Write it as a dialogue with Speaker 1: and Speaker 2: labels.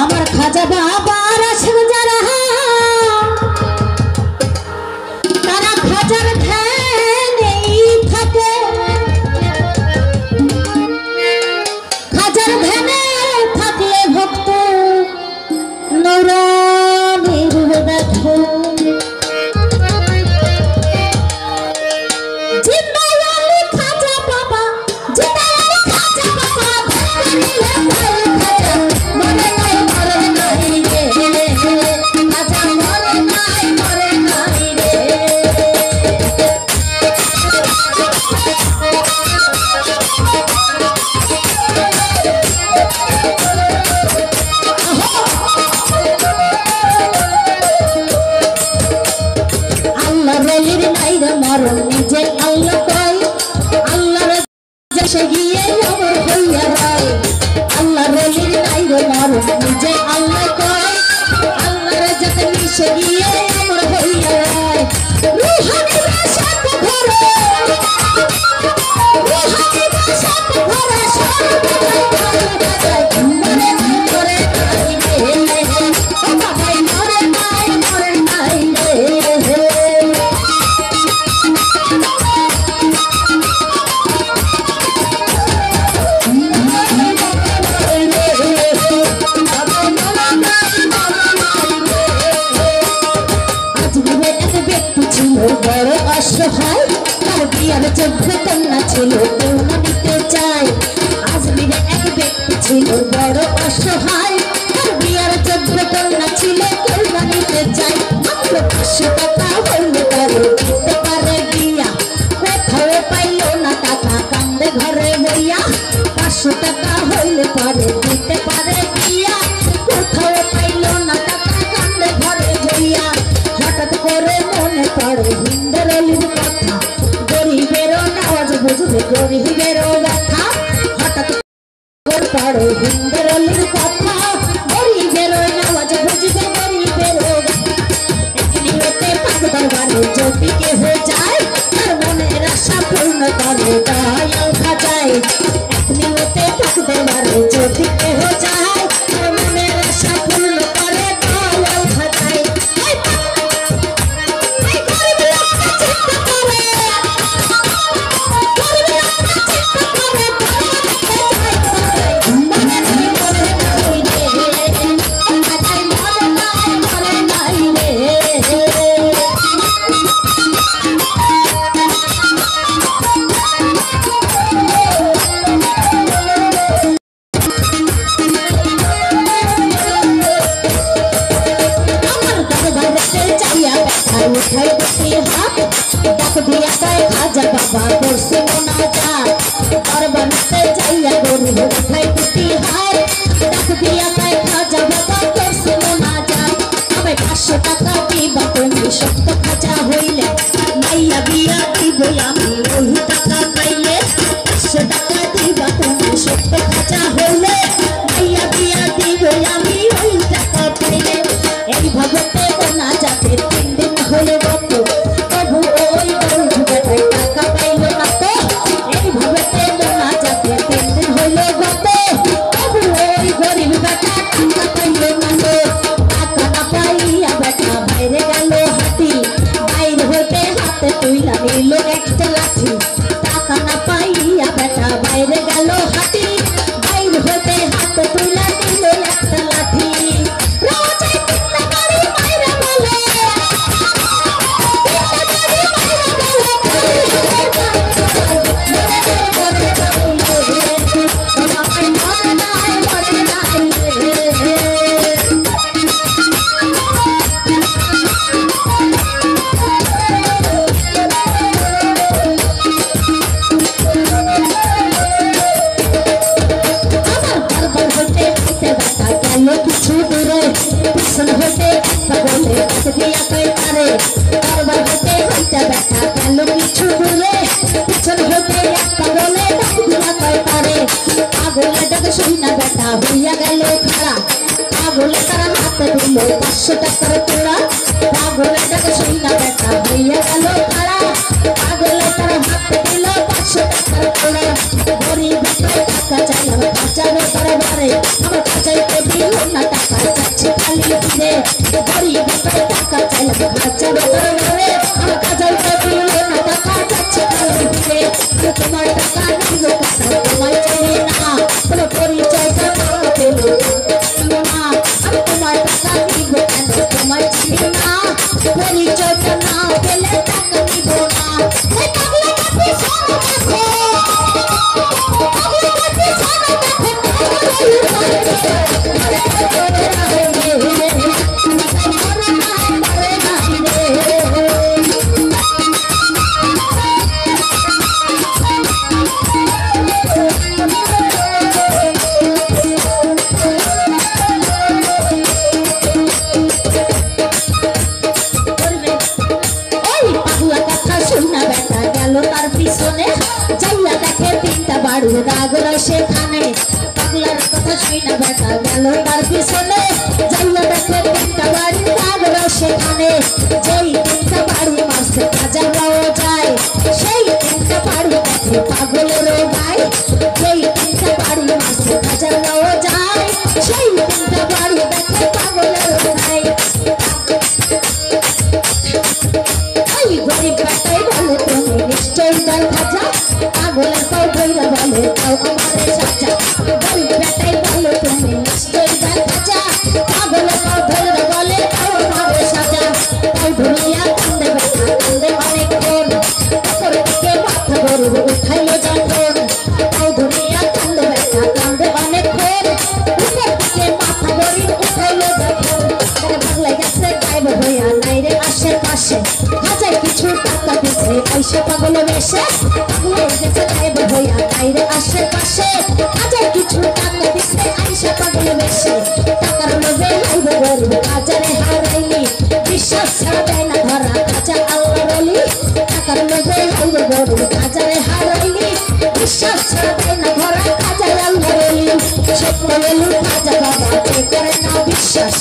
Speaker 1: আমার খাজা বাবার আছেন যারা তারা খাজার ধ্যানেই থাকে, খাজার ধ্যানে থাকলে ভক্ত নৌরানির দেখে। জিন্দায়ালি খাজা বাবা, জিন্দায়ালি খাজা বাবা, মরে নাই মরে নাই রে, খাজা মরে নাই মরে নাই রে। আল্লাহ রলির নাই রে মরণ, নিজে আল্লাহ কয়, আল্লাহর দেশে গিয়ে অমর হইয়া রয়। আল্লাহ রলির নাই রে মরণ, নিজে আল্লাহ কয়, আল্লাহর যাতে মিশে গিয়ে অমর হইয়া রয়। রুহানি বাসাত ঘরে, রুহানি বাসাত ঘরে মরে নাই মরে নাই রে, ও বাবাই মরে নাই মরে নাই রে। বড় অসহায়, তার বিয়ার যোগ্য কন্যা ছিল, কেউ না নিতে চায়। আজমিরে এক ব্যক্তি ছিল বড় অসহায়, তার বিয়ার যোগ্য কন্যা ছিল, কেউ না নিতে চায়। মাত্র 500 টাকা হইলে তারে দিতে পারে বিয়া, কোথাও পাইল না টাকা কান্দে ঘরে বইয়া। 500 টাকা হইলে পরে দিতে পারে বিয়া, কোথাও পাইল না টাকা কান্দে ঘরে বইয়া। হঠাৎ করে মনে পড়ে হিন্দের অলির কথা, গরিবেরও নাওয়াজ বুঝবে গরিবেরও ব্যথা। হঠাৎ করে পড়ে হিন্দের অলির কথা, গরিবেরও নাওয়াজ বুঝবে গরিবেরও ব্যথা। এখানে হতে পাক দরবারে যদি কেহ যায়, তার মনের আশা পূর্ণ করে দয়াল খাজায়। এখানে হতে পাক দরবারে যদি কেহ যায়, তার মনের আশা পূর্ণ করে দয়াল খাজায়। উঠাই দেখি হাত, ডাক দিয়া কয় খাজা বাবা করছে মোনাজাত। দরবারে যাইয়া গরিব উঠাই দেখি হাত, ডাক দিয়া কয় খাজা বাবা করছে মোনাজাত। আমি 500 টাকা দিবা তুমি সত্য খাজা হইলে, মাইয়া বিয়া দিব আমি ওই টাকা পাইলে। 500 টাকা দিবা তুমি সত্য খাজা হইলে, মাইয়া বিয়া দিব আমি ওই টাকা পাইলে। এইভাবে না যাতে 3 দিন হয়ে গত, তবু ওই গরিব বেটায় টাকা পাইল না তো। এইভাবে না যাতে 3 দিন হইল গত, তবু ওই গরিব বেটা টাকা পাইল না তো। টাকা না পাইয়া বেটা বাইরে গেল হাতি, বাইরে হইতে হাতে তুইলা নিল একটা লাঠি। টাকা না পাইয়া বেটা বাইরে গেল হাতি, বাইরে হইতে হাতে তুইলা নিল একটা লাঠি। ছিল 500 টাকার তোড়া পাগলের টাকা শুই না বেটা হইয়া গেল খাড়া পাগলের তার হাত দিল 500 টাকার তোড়া গরিব টাকা চাইলাম খাঁচারে বারে আমার খাঁচাইতে দিল না টাকা যাচ্ছে খালি ফিরে গরিব টাকা চাইলাম খাঁচারে বারে আমার খাঁচাইতে দিল না টাকা যাচ্ছে খালি ফিরে তোমার টাকা নিব কথা তোমায় চাই না কোনো পরিচয়টা পেল না আমি তোমার টাকা নিব কেন তোমায় চিনি না পরিচয়টা না পেলে টাকা নিব না ওই পাগলা কাছে সোনা দেখো পাগলা কাছে সোনা রাগরা সেখানে পাগলার কথা শুই না বেটা গেল তার পিছনে যাইয়া দেখে তিনটা বাড়ি রাগরা সেখানে যেই তিনটা বাড়ি মারছে কাজারাও যায় সেই তিনটা বাড়ি দেখে পাগলেরও গায় যেই তিনটা বাড়ি মারছে কাজারাও যায় সেই তিনটা বাড়ি দেখে পাগলেরও গায় ওই গরিব বেটাই বলে তুমি নিশ্চয়ই তার খাজা পাগলের পাও বইরা বলে তাও আমারে সাজা গরিব বেটাই বলে তুমি নিশ্চয়ই তার খাজা পাগলের পাও বইরা বলে তাও আমারে সাজা তাই ধরিয়া কান্দে বেটা কান্দে অনেকক্ষণ উপরে দিকে মাথা গরিব উঠাইল যখন তাও ধরিয়া কান্দে বেটা কান্দে অনেকক্ষণ উপর দিকে মাথা গরিব উঠাইল যখন তারা পাগলা গেছে গায়েব হইয়া নাই রে আশেপাশে হাজার কিছু টাকা দিছে পয়সা পাগল বেশে পাগলের গেছে গায়েব হইয়া নাই রে আশেপাশে হাজার কিছু টাকা দিছে আইসা পাগল বেশে টাকার লোভে লাইব গরিব হাজারে হারাইলি বিশ্বাস ছাড়া দেয় না ধরা খাজা আল্লাহর ওলি টাকার লোভে লাইব গরিব হাজারে হারাইলি বিশ্বাস ছাড়া দেয় না ধরা খাজা আল্লাহর ওলি স্বপ্ন এলু খাজা বাবা কে করে না বিশ্বাস